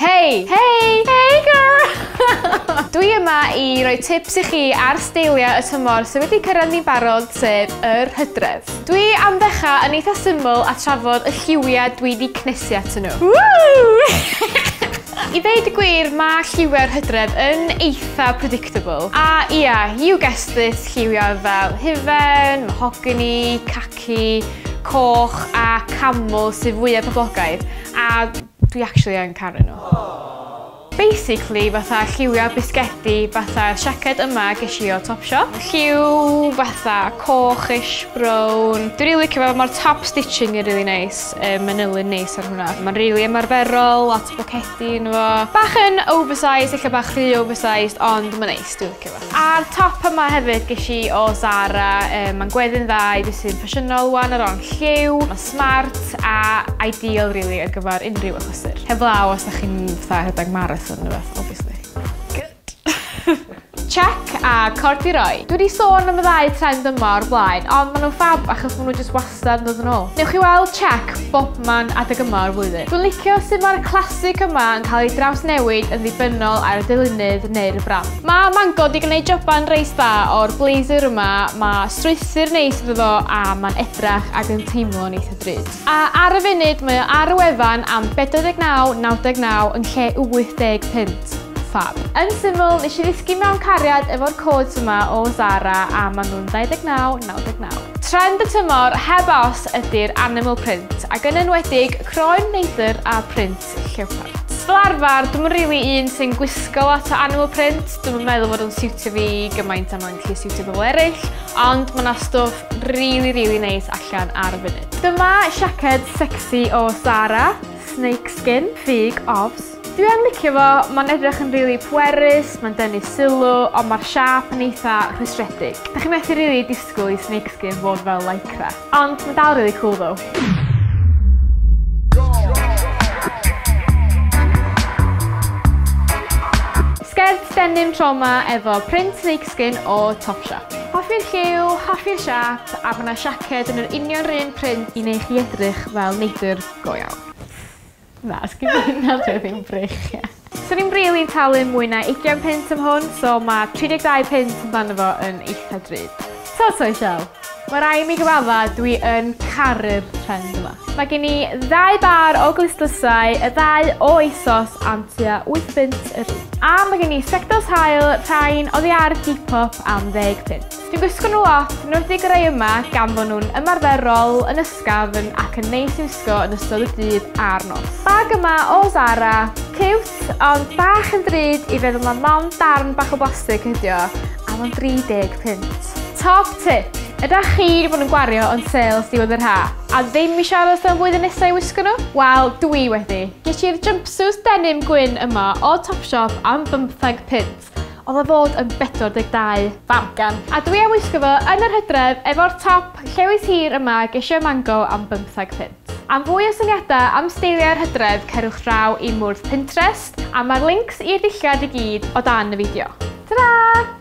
Hey! Hey! Hey girl! Dwi yma I roi tips I chi ar steiliau y tymor sydd wedi cyrraedd ni'n barod sef yr Hydref. Dwi am ddechrau yn eitha syml a trafod y lliwiau dwi wedi cnesu atyn nhw. I ddeud y gwir, mae lliwiau'r Hydref yn eitha predictable. A ia, you guessed this, lliwiau fel hufen, mahogany, khaki, coch a camel sydd fwyaf poblogaidd. A dwi actually yn caru nhw. Basically, fatha lliwiau bisgedi, fatha'r siaced yma ges I o Topshop. Lliw, fatha cochish, brown. Dwi'n rili licio fo, mae'r top stitching yn really nice. Manilyn neis ar hwnna. Mae'n rili ymarferol, lot o bocedi yn fo. Bach yn oversized, eich bach rili oversized, ond mae'n neis, dwi'n licio fo. A'r top yma hefyd ges I o Zara. Mae'n gweddi'n dda, I sy'n ffasiynol wan ar on lliw. Mae'n smart a ideal rili ar gyfer unrhyw achlysur. Heblaw os ydych chi'n fatha rhedeg marathon. Obviously. Good. Check a cordi roi. Dwi wedi sôn am y ddau trend yma o'r blaen, ond maen nhw'n fab achos maen nhw jyst wastad yn dod yn ôl. Newch chi weld check bobman adeg yma o'r flwyddyn. Dwi'n licio sut mae'r clasic yma yn cael ei drawsnewid yn ddibynnol ar y dilynydd neu'r brand. Mae Mango wedi gwneud joban reis dda o'r blazer yma, mae strwythur neis iddo fo a mae'n edrach ac yn teimlo'n eitha drud. A ar y funud mae o ar y wefan am £49.99 yn lle £80. Fab. Yn syml, nes I ddisgu mewn cariad efo'r codes yma o Zara a maen nhw'n £29.99. Trend y tymor heb os ydy'r animal print ac yn enwedig croen neidr a print lleopard. Fel arfer, dwi'n rili un sy'n gwisgo lot o animal print. Dwi'n meddwl fod yn siwtio fi gymaint am yn gallu siwtio bobl eraill, ond mae yna stwff rili neis allan ar y funud. Dyma siaced sexy o Zara, snakeskin, fig ofs. Dwi yn licio fo, mae'n edrych yn rili pwerus, mae'n denu sylw, ond mae'r siap yn eitha rhwystredig. Da chi'n methu rili disgwyl I snakeskin fod fel lycra, ond mae'n dal rili cool ddo. Sgert denim trauma efo print snakeskin o Topshop. Hoffi'r lliw, hoffi'r siap, a mae yna siaced yn yr union run print I neu chi edrych fel neidr go iawn. Na, sgyn hynna dwi'n brych, ie. So ni'n rili talu mwy na £20 am hwn, so mae £32 amdano fo yn eitha drud. So Ishel, mae rai mi gyfadda dwi yn caru'r trend yma. Mae gen I 2 bar o glistlysau, y 2 o ASOS am tua £8 yr un. A mae gen I spectacles hael, rhain oddi ar Depop am £10. Dwi'n gwisgo nhw lot, nhw wedi greu yma gan fod nhw'n ymarferol, yn ysgafn ac yn neis I wisgo yn ystod y dydd a'r nos. Bag yma o Zara, cute ond bach yn drud I feddwl mae mond darn bach o blastig ydio a mae'n £30. Top tip! Ydych chi wedi bod yn gwario yn sales diwedd yr ha a ddim I siarad am flwyddyn nesaf I wisgo nhw? Wel, dwi wedi. Ges i'r jumpsuit denim gwyn yma o Topshop am £15. Oedd o fod yn £42 famgan. A dwi am wisgo fo yn yr Hydref efo'r top llewis hir yma gesio Mango am £15. Am fwy o syniadau am steiliau'r Hydref, cerwch draw I mwrdd Pinterest a mae'r links i'r dillad I gyd o dan y fideo. Ta-da!